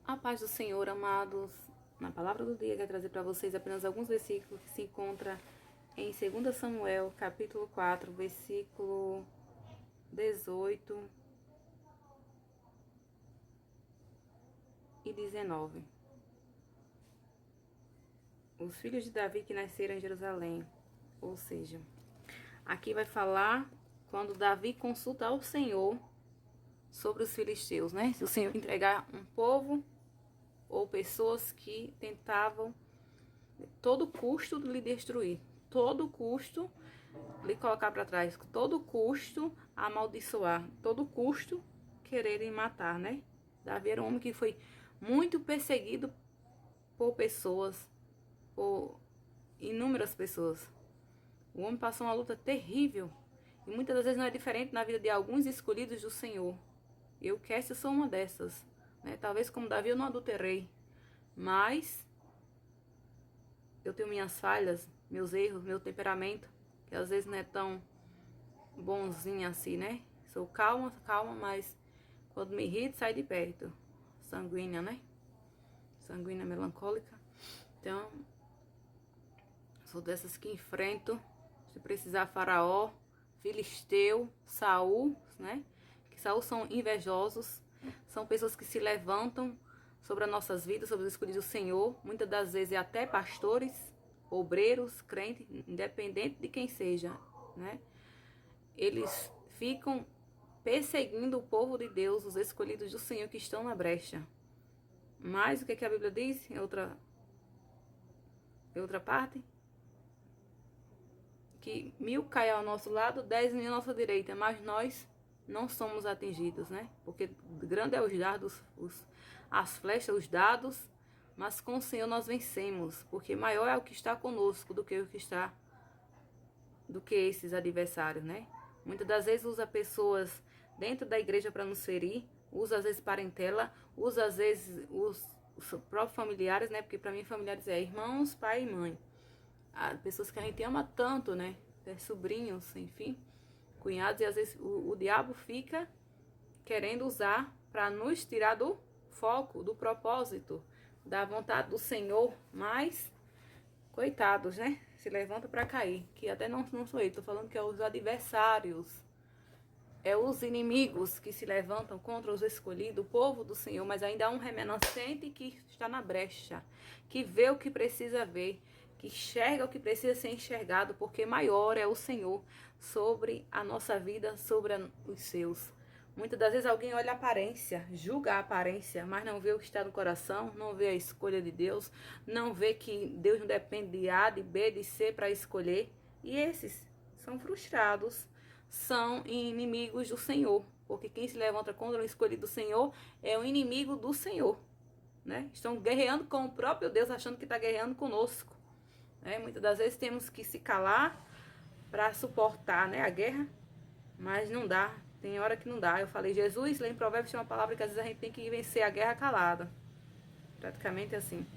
A paz do Senhor, amados. Na palavra do dia, quero trazer para vocês apenas alguns versículos que se encontram em 2 Samuel, capítulo 4, versículo 18 e 19. Os filhos de Davi que nasceram em Jerusalém. Ou seja, aqui vai falar quando Davi consulta ao Senhor sobre os filisteus, né? Se o Senhor entregar um povo ou pessoas que tentavam todo custo lhe destruir, todo custo lhe colocar para trás, todo custo amaldiçoar, todo custo quererem matar, né? Davi era um homem que foi muito perseguido por pessoas, por inúmeras pessoas. O homem passou uma luta terrível e muitas das vezes não é diferente na vida de alguns escolhidos do Senhor. Eu, Kessia, sou uma dessas, né? Talvez como Davi eu não adulterei, mas eu tenho minhas falhas, meus erros, meu temperamento, que às vezes não é tão bonzinho assim, né? Sou calma, mas quando me irrito, sai de perto. Sanguínea, né? Sanguínea, melancólica. Então, sou dessas que enfrento, se precisar, Faraó, Filisteu, Saul, né? Que Saul são invejosos, são pessoas que se levantam sobre as nossas vidas, sobre os escolhidos do Senhor, muitas das vezes até pastores, obreiros, crentes, independente de quem seja, né? Eles ficam perseguindo o povo de Deus, os escolhidos do Senhor que estão na brecha. Mas o que a Bíblia diz em outra parte? Que 1000 caem ao nosso lado, 10.000 à nossa direita, mas nós não somos atingidos, né? Porque grande é os dardos, as flechas, os dados, mas com o Senhor nós vencemos, porque maior é o que está conosco do que esses adversários, né? Muitas das vezes usa pessoas dentro da igreja para nos ferir, usa às vezes parentela, usa às vezes os próprios familiares, né? Porque para mim familiares é irmãos, pai e mãe. Pessoas que a gente ama tanto, né? Sobrinhos, enfim, cunhados, e às vezes o diabo fica querendo usar para nos tirar do foco, do propósito, da vontade do Senhor, mas coitados, né? Se levantam para cair, que até não sou eu, tô falando que é os adversários, é os inimigos que se levantam contra os escolhidos, o povo do Senhor, mas ainda há um remanescente que está na brecha, que vê o que precisa ver, que enxerga o que precisa ser enxergado, porque maior é o Senhor sobre a nossa vida, sobre os seus. Muitas das vezes alguém olha a aparência, julga a aparência, mas não vê o que está no coração, não vê a escolha de Deus, não vê que Deus não depende de A, de B, de C para escolher. E esses são frustrados, são inimigos do Senhor, porque quem se levanta contra o escolhido do Senhor é o inimigo do Senhor, né? Estão guerreando com o próprio Deus, achando que está guerreando conosco, né? Muitas das vezes temos que se calar para suportar, né, a guerra, mas não dá, tem hora que não dá. Eu falei, Jesus, lá em Provérbios tem uma palavra que às vezes a gente tem que vencer a guerra calada, praticamente assim.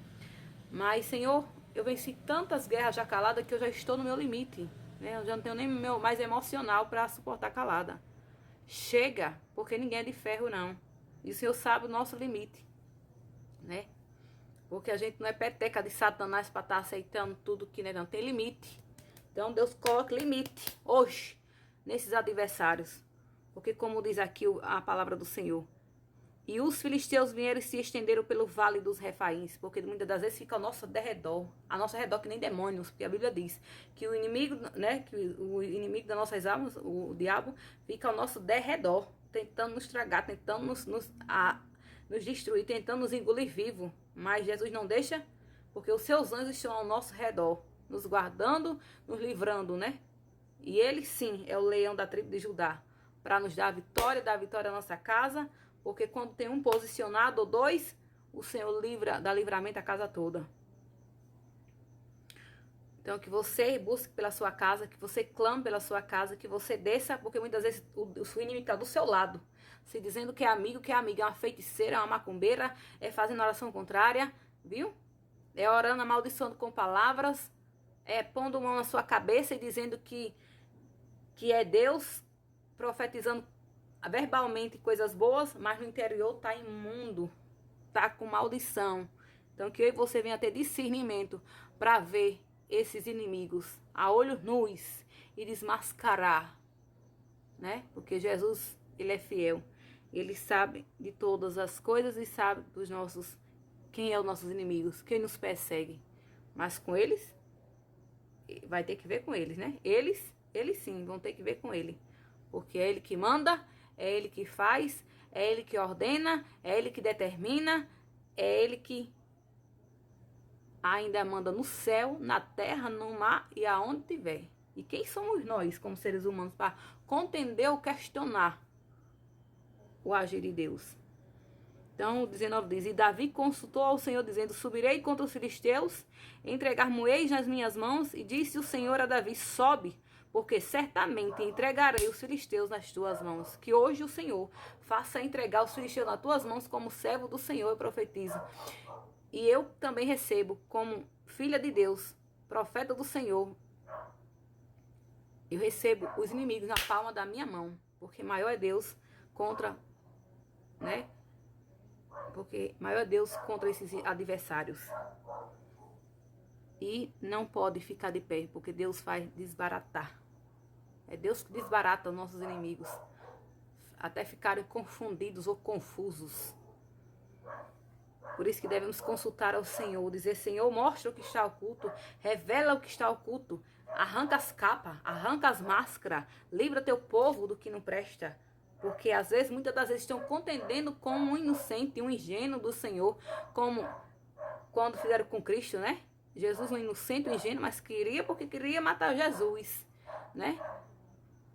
Mas, Senhor, eu venci tantas guerras já caladas que eu já estou no meu limite, né? Eu já não tenho nem meu mais emocional para suportar calada. Chega, porque ninguém é de ferro, não. E o Senhor sabe o nosso limite, né? Porque a gente não é peteca de Satanás para estar aceitando tudo que não tem limite. Então, Deus coloca limite hoje nesses adversários. Porque como diz aqui a palavra do Senhor, e os filisteus vieram e se estenderam pelo vale dos Refaíns, porque muitas das vezes fica ao nosso derredor, a nosso redor que nem demônios, porque a Bíblia diz que o inimigo, né, que o inimigo das nossas almas, o diabo, fica ao nosso derredor, tentando nos tragar, tentando nos destruir, tentando nos engolir vivo, mas Jesus não deixa, porque os seus anjos estão ao nosso redor, nos guardando, nos livrando, né? E ele sim é o leão da tribo de Judá, para nos dar a vitória à nossa casa, porque quando tem um posicionado ou dois, o Senhor dá livramento à casa toda. Então que você busque pela sua casa, que você clame pela sua casa, que você desça, porque muitas vezes o seu inimigo está do seu lado, se dizendo que é amigo, é uma feiticeira, é uma macumbeira, é fazendo oração contrária, viu? É orando, amaldiçoando com palavras, é pondo mão na sua cabeça e dizendo que é Deus, profetizando verbalmente coisas boas, mas no interior está imundo, tá com maldição. Então que eu e você venha ter discernimento para ver esses inimigos a olhos nus e desmascarar, né? Porque Jesus, ele é fiel. Ele sabe de todas as coisas e sabe dos nossos, quem é os nossos inimigos, quem nos persegue. Mas com eles, vai ter que ver com eles, né? Eles sim, vão ter que ver com ele. Porque é ele que manda, é ele que faz, é ele que ordena, é ele que determina, é ele que ainda manda no céu, na terra, no mar e aonde tiver. E quem somos nós, como seres humanos, para contender ou questionar o agir de Deus? Então, o 19 diz: E Davi consultou ao Senhor, dizendo: Subirei contra os filisteus, entregar-me-eis nas minhas mãos. E disse o Senhor a Davi: Sobe, porque certamente entregarei os filisteus nas tuas mãos. Que hoje o Senhor faça entregar os filisteus nas tuas mãos, como servo do Senhor, eu profetizo. E eu também recebo, como filha de Deus, profeta do Senhor, eu recebo os inimigos na palma da minha mão, porque maior é Deus contra, né? Porque maior é Deus contra esses adversários. E não pode ficar de pé, porque Deus faz desbaratar. É Deus que desbarata os nossos inimigos, até ficarem confundidos ou confusos. Por isso que devemos consultar ao Senhor, dizer: Senhor, mostra o que está oculto, revela o que está oculto, arranca as capas, arranca as máscaras, livra teu povo do que não presta. Porque às vezes, muitas das vezes, estão contendendo com um inocente, um ingênuo do Senhor, como quando fizeram com Cristo, né? Jesus, um inocente, um ingênuo, mas queria porque queria matar Jesus, né?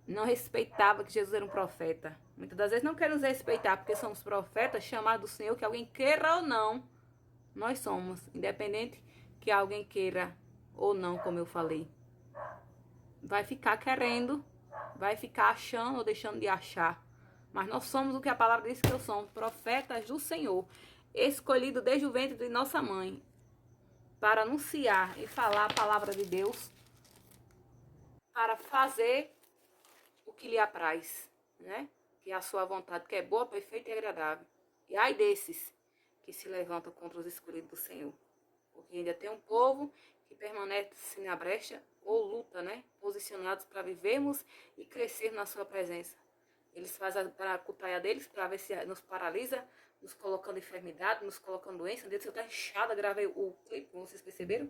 Não respeitava que Jesus era um profeta. Muitas das vezes não querem nos respeitar porque somos profetas chamados do Senhor, que alguém queira ou não, nós somos, independente que alguém queira ou não, como eu falei. Vai ficar querendo, vai ficar achando ou deixando de achar. Mas nós somos o que a palavra diz que eu sou, profetas do Senhor, escolhido desde o ventre de nossa mãe, para anunciar e falar a palavra de Deus, para fazer o que lhe apraz, né? Que é a sua vontade, que é boa, perfeita e agradável. E ai desses que se levantam contra os escolhidos do Senhor. Porque ainda tem um povo que permanece na brecha ou luta, né? Posicionados para vivermos e crescer na sua presença. Eles fazem a paracutaia deles para ver se nos paralisa, nos colocando enfermidade, nos colocando doença. Deus, eu estou inchada, gravei o clipe, como vocês perceberam.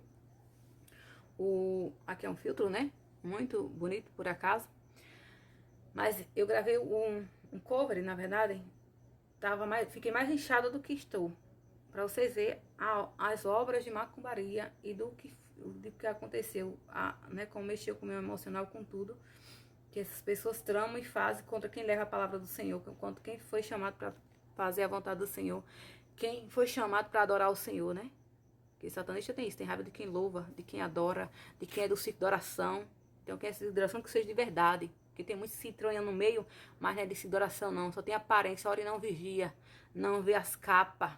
Aqui é um filtro, né? Muito bonito, por acaso. Mas eu gravei um cover, na verdade, fiquei mais inchada do que estou. Para vocês verem as obras de macumbaria e do que aconteceu, né, como mexeu com o meu emocional, com tudo. Que essas pessoas tramam e fazem contra quem leva a palavra do Senhor, contra quem foi chamado para fazer a vontade do Senhor, quem foi chamado para adorar o Senhor, né? Porque satanista tem isso, tem raiva de quem louva, de quem adora, de quem é do ciclo de oração. Então quem é de oração que seja de verdade. Porque tem muito citronha no meio, mas não é de ciclo de oração não, só tem aparência, ora e não vigia, não vê as capas.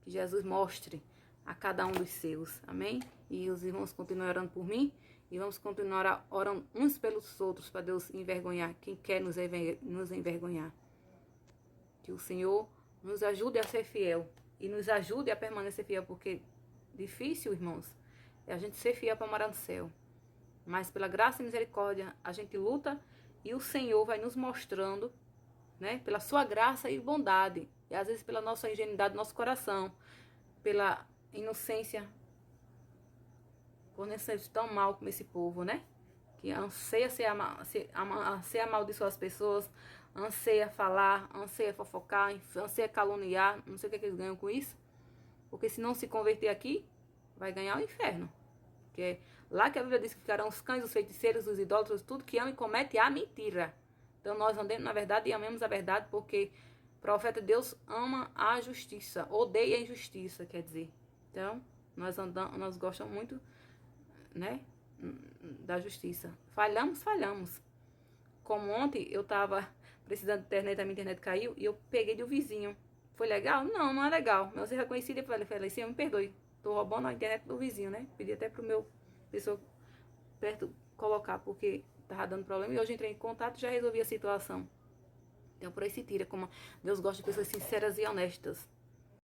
Que Jesus mostre a cada um dos seus, amém? E os irmãos continuam orando por mim. E vamos continuar orando uns pelos outros para Deus envergonhar quem quer nos envergonhar. Que o Senhor nos ajude a ser fiel e nos ajude a permanecer fiel, porque difícil, irmãos, é a gente ser fiel para morar no céu. Mas pela graça e misericórdia a gente luta e o Senhor vai nos mostrando, né, pela sua graça e bondade, e às vezes pela nossa ingenuidade do nosso coração, pela inocência, por não ser tão mal como esse povo, né? Que anseia anseia amaldiçoar as pessoas, anseia falar, anseia fofocar, anseia caluniar. Não sei o que eles ganham com isso. Porque se não se converter aqui, vai ganhar o inferno. Porque é lá que a Bíblia diz que ficarão os cães, os feiticeiros, os idólatras, tudo que ama e comete a mentira. Então nós andemos na verdade e amemos a verdade, porque o profeta de Deus ama a justiça, odeia a injustiça, quer dizer. Então, nós gostamos muito, né, da justiça. Falhamos. Como ontem eu tava precisando de internet, a minha internet caiu e eu peguei do vizinho. Foi legal? Não, não é legal. Mas eu reconheci e falei, Senhor, me perdoe. Tô roubando a internet do vizinho, né? Pedi até pro meu pessoa perto colocar, porque tava dando problema. E hoje entrei em contato e já resolvi a situação. Então por aí se tira, como Deus gosta de pessoas sinceras e honestas.